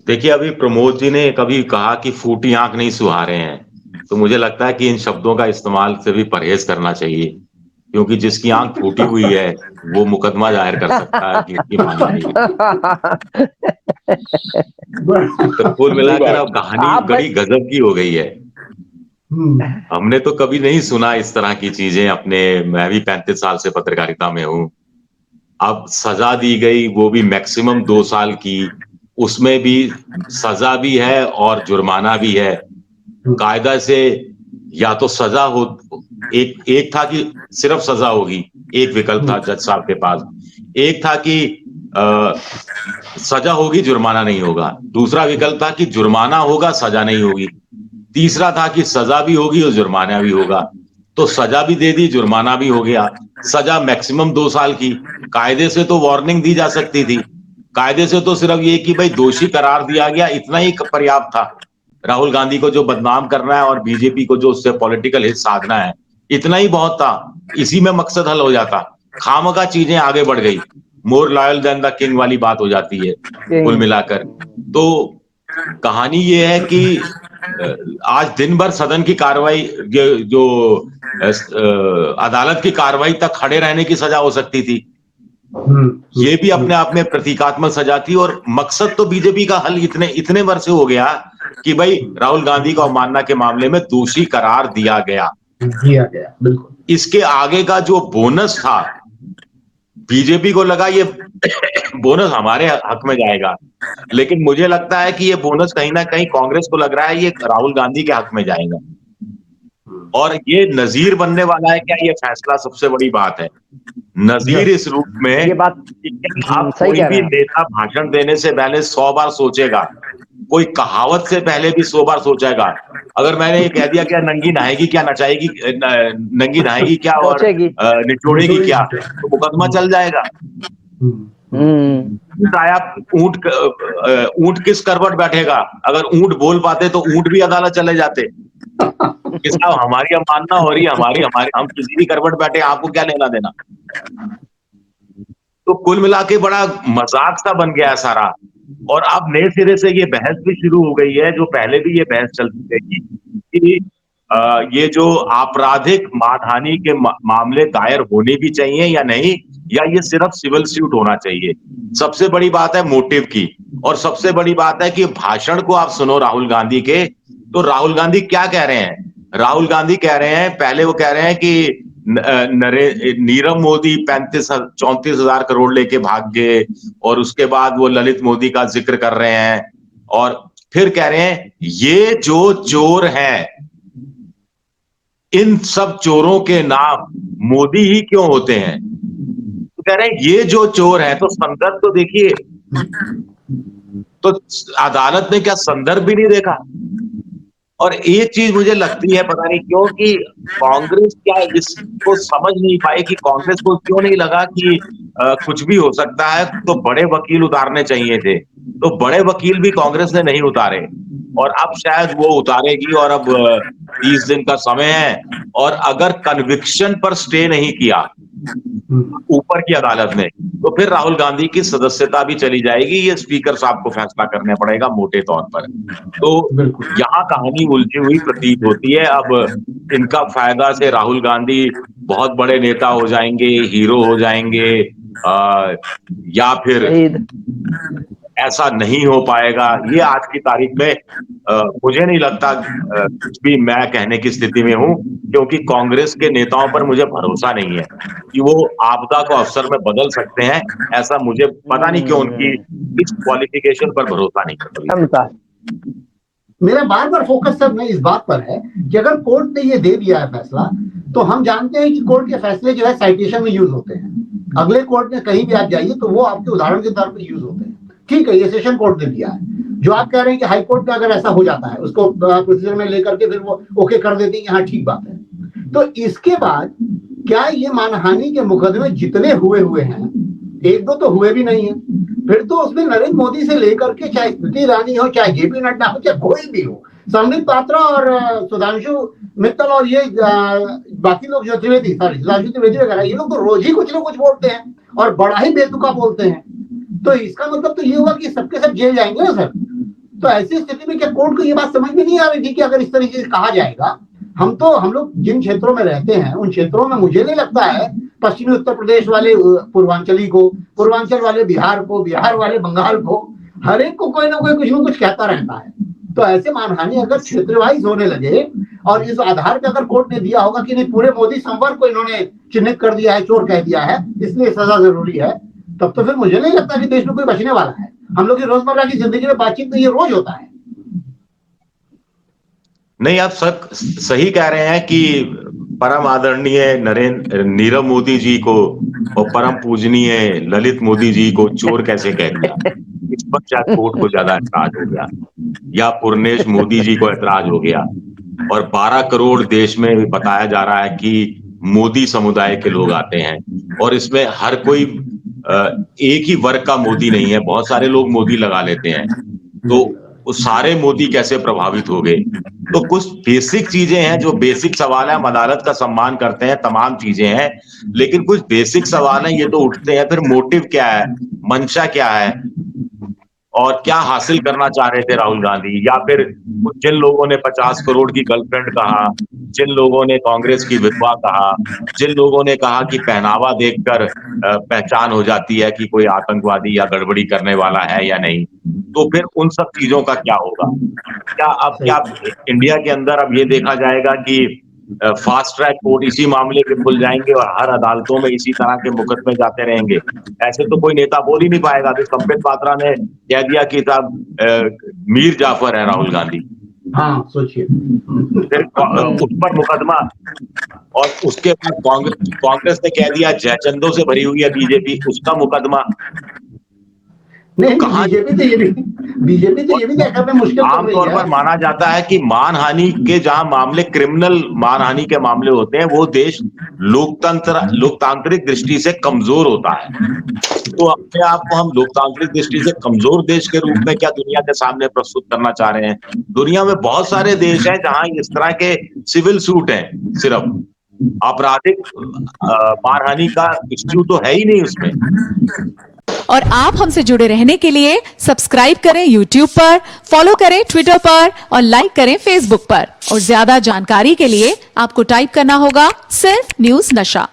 देखिए, अभी प्रमोद जी ने कभी कहा कि फूटी आंख नहीं सुहारे हैं, तो मुझे लगता है कि इन शब्दों का इस्तेमाल से भी परहेज करना चाहिए, क्योंकि जिसकी आंख फूटी हुई है वो मुकदमा जाहिर कर सकता है कि इसकी मानहानि की। तो कुल मिलाकर अब कहानी बड़ी गजब की हो गई है। हमने तो कभी नहीं सुना इस तरह की चीजें अपने, मैं भी 35 साल से पत्रकारिता में हूं। अब सजा दी गई, वो भी मैक्सिमम 2 साल की, उसमें भी सजा भी है और जुर्माना भी है। कायदा से या तो सजा हो, एक एक था कि सिर्फ सजा होगी, एक विकल्प था जज साहब के पास। एक था कि सजा होगी जुर्माना नहीं होगा, दूसरा विकल्प था कि जुर्माना होगा सजा नहीं होगी, तीसरा था कि सजा भी होगी और जुर्माना भी होगा। तो सजा भी दे दी, जुर्माना भी हो गया। सजा मैक्सिमम 2 साल की। कायदे से तो वार्निंग दी जा सकती थी, कायदे से तो सिर्फ ये कि भाई दोषी करार दिया गया, इतना ही पर्याप्त था। राहुल गांधी को जो बदनाम करना है और बीजेपी को जो उससे पॉलिटिकल हित साधना है, इतना ही बहुत था। इसी में मकसद हल हो जाता। खामखा चीजें आगे बढ़ गई, more loyal than the king वाली बात हो जाती है कुल मिलाकर। तो कहानी ये है कि आज दिन भर सदन की कार्रवाई, जो अदालत की कार्रवाई तक खड़े रहने की सजा हो सकती थी, ये भी अपने आप में प्रतीकात्मक सजा थी। और मकसद तो बीजेपी का हल इतने इतने वर्ष से हो गया कि भाई राहुल गांधी को अवमानना के मामले में दोषी करार दिया गया। बिल्कुल। इसके आगे का जो बोनस था, बीजेपी को लगा ये बोनस हमारे हक में जाएगा, लेकिन मुझे लगता है कि ये बोनस कहीं ना कहीं कांग्रेस को लग रहा है ये राहुल गांधी के हक में जाएगा। और ये नजीर बनने वाला है क्या ये फैसला, सबसे बड़ी बात है। नजीर इस रूप में ये बात कि अब सही कोई कह रहे भी हैं। नेता भाषण देने से पहले 100 बार सोचेगा, कोई कहावत से पहले भी 100 बार सोचेगा। अगर मैंने ये कह दिया क्या नंगी नहाएगी क्या नचाएगी, नंगी नहाएगी क्या और निचोड़ेगी क्या, तो मुकदमा चल जाएगा। आया ऊंट किस करवट बैठेगा, अगर ऊंट बोल पाते तो ऊंट भी अदालत चले जाते कि साहब हमारी अवमानना हो रही है, हमारी हमारी हम किसी भी करवट बैठे, आपको क्या लेना देना। तो कुल मिला के बड़ा मजाक सा बन गया सारा। और अब नए सिरे से ये बहस भी शुरू हो गई है, जो पहले भी ये बहस चलती रही कि ये जो आपराधिक मानहानि के मामले दायर होने भी चाहिए या नहीं, या ये सिर्फ सिविल सूट होना चाहिए। सबसे बड़ी बात है मोटिव की, और सबसे बड़ी बात है कि भाषण को आप सुनो राहुल गांधी के, तो राहुल गांधी क्या कह रहे हैं। राहुल गांधी कह रहे हैं, पहले वो कह रहे हैं कि नीरव मोदी 34 करोड़ लेके भाग गए, और उसके बाद वो ललित मोदी का जिक्र कर रहे हैं, और फिर कह रहे हैं ये जो चोर हैं, इन सब चोरों के नाम मोदी ही क्यों होते हैं। तो कह रहे हैं ये जो चोर है, तो संदर्भ तो देखिए। तो अदालत ने क्या संदर्भ भी नहीं देखा। और एक चीज मुझे लगती है, पता नहीं क्यों, कि कांग्रेस क्या इसको समझ नहीं पाई, कि कांग्रेस को क्यों नहीं लगा कि कुछ भी हो सकता है, तो बड़े वकील उतारने चाहिए थे। तो बड़े वकील भी कांग्रेस ने नहीं उतारे, और अब शायद वो उतारेगी। और अब 30 दिन का समय है, और अगर कन्विक्शन पर स्टे नहीं किया ऊपर की अदालत ने, तो फिर राहुल गांधी की सदस्यता भी चली जाएगी। ये स्पीकर साहब को फैसला करना पड़ेगा मोटे तौर पर। तो यहाँ कहानी उलझी हुई प्रतीत होती है। अब इनका फायदा से राहुल गांधी बहुत बड़े नेता हो जाएंगे, हीरो हो जाएंगे, या फिर ऐसा नहीं हो पाएगा, ये आज की तारीख में मुझे नहीं लगता कुछ भी मैं कहने की स्थिति में हूं, क्योंकि कांग्रेस के नेताओं पर मुझे भरोसा नहीं है कि वो आपदा को अवसर में बदल सकते हैं। ऐसा मुझे पता नहीं क्यों उनकी इस क्वालिफिकेशन पर भरोसा नहीं करता। मेरा बार बार फोकस सर इस बात पर है कि अगर कोर्ट ने ये दे दिया है फैसला, तो हम जानते हैं कि कोर्ट के फैसले जो है साइटेशन में यूज होते हैं। अगले कोर्ट में कहीं भी आप जाइए तो वो आपके उदाहरण के तौर पर यूज होते हैं। ठीक है, ये सेशन कोर्ट ने दिया है। जो आप कह रहे हैं कि हाई कोर्ट का अगर ऐसा हो जाता है, उसको प्रोसीजर में लेकर के फिर वो ओके कर देती है कि हाँ ठीक बात है। तो इसके बाद क्या ये मानहानि के मुकदमे जितने हुए हैं, एक दो तो हुए भी नहीं है, फिर तो उसमें नरेंद्र मोदी से लेकर के चाहे स्मृति ईरानी हो, चाहे जेपी नड्डा हो, चाहे कोई भी हो, संबित पात्रा और सुधांशु मित्तल और ये बाकी लोग जो सुधांशु त्रिवेदी वगैरह, ये लोग तो रोज ही कुछ ना कुछ बोलते हैं और बड़ा ही बेतुका बोलते हैं। तो इसका मतलब तो ये हुआ कि सबके सब जेल जाएंगे ना सर। तो ऐसी स्थिति में क्या कोर्ट को ये बात समझ में नहीं आ रही थी कि अगर इस तरीके से कहा जाएगा, हम लोग जिन क्षेत्रों में रहते हैं उन क्षेत्रों में मुझे नहीं लगता है पश्चिमी उत्तर प्रदेश वाले पूर्वांचली को, पूर्वांचल वाले बिहार को, बिहार वाले बंगाल को, हर एक को कोई ना कोई कुछ ना कुछ कहता रहता है। तो ऐसे मानहानि अगर क्षेत्र वाइज होने लगे और इस आधार पे अगर कोर्ट ने दिया होगा कि नहीं पूरे मोदी संवर्ग को इन्होंने चिन्हित कर दिया है, चोर कह दिया है, इसलिए सजा जरूरी है, तब तो फिर मुझे नहीं लगता कि देश में कोई बचने वाला है। हम लोग की रोजमर्रा की जिंदगी में बातचीत में ये रोज होता है। नहीं, आप सही कह रहे हैं कि परम आदरणीय नीरव मोदी जी को और परम पूजनीय ललित मोदी जी को चोर कैसे कह दिया, इस पर शायद कोर्ट को ज्यादा ऐतराज हो गया, या पूर्णेश मोदी जी को ऐतराज हो गया। और 12 करोड़ देश में बताया जा रहा है कि मोदी समुदाय के लोग आते हैं, और इसमें हर कोई एक ही वर्ग का मोदी नहीं है, बहुत सारे लोग मोदी लगा लेते हैं। तो वो सारे मोदी कैसे प्रभावित हो गए? तो कुछ बेसिक चीजें हैं, जो बेसिक सवाल है, हम अदालत का सम्मान करते हैं, तमाम चीजें हैं, लेकिन कुछ बेसिक सवाल हैं, ये तो उठते हैं। फिर मोटिव क्या है, मंशा क्या है, और क्या हासिल करना चाह रहे थे राहुल गांधी? या फिर जिन लोगों ने 50 करोड़ की गर्लफ्रेंड कहा, जिन लोगों ने कांग्रेस की विधवा कहा, जिन लोगों ने कहा कि पहनावा देखकर पहचान हो जाती है कि कोई आतंकवादी या गड़बड़ी करने वाला है या नहीं, तो फिर उन सब चीजों का क्या होगा? क्या इंडिया के अंदर अब ये देखा जाएगा कि फास्ट ट्रैक कोर्ट इसी मामले के खुल जाएंगे और हर अदालतों में इसी तरह के मुकदमे जाते रहेंगे? ऐसे तो कोई नेता बोल ही नहीं पाएगा। तो संबित पात्रा ने कह दिया कि साहब मीर जाफर है राहुल गांधी। हाँ, सोचिए। फिर उस पर मुकदमा, और उसके बाद कांग्रेस ने कह दिया जयचंदों से भरी हुई है बीजेपी, उसका मुकदमा। नहीं, बीजेपी तो ये भी तय करना मुश्किल आमतौर पर माना जाता है कि मानहानि के जहां मामले क्रिमिनल मानहानि के मामले होते हैं, वो देश लोकतांत्रिक दृष्टि से कमजोर होता है। तो अपने आप को हम लोकतांत्रिक दृष्टि से कमजोर देश के रूप में क्या दुनिया के सामने प्रस्तुत करना चाह रहे हैं? दुनिया में बहुत सारे देश हैं जहां इस तरह के सिविल सूट हैं, सिर्फ आपराधिक मानहानि का इश्यू तो है ही नहीं उसमें। और आप हमसे जुड़े रहने के लिए सब्सक्राइब करें YouTube पर, फॉलो करें Twitter पर और लाइक करें Facebook पर। और ज्यादा जानकारी के लिए आपको टाइप करना होगा सिर्फ न्यूज़ नशा।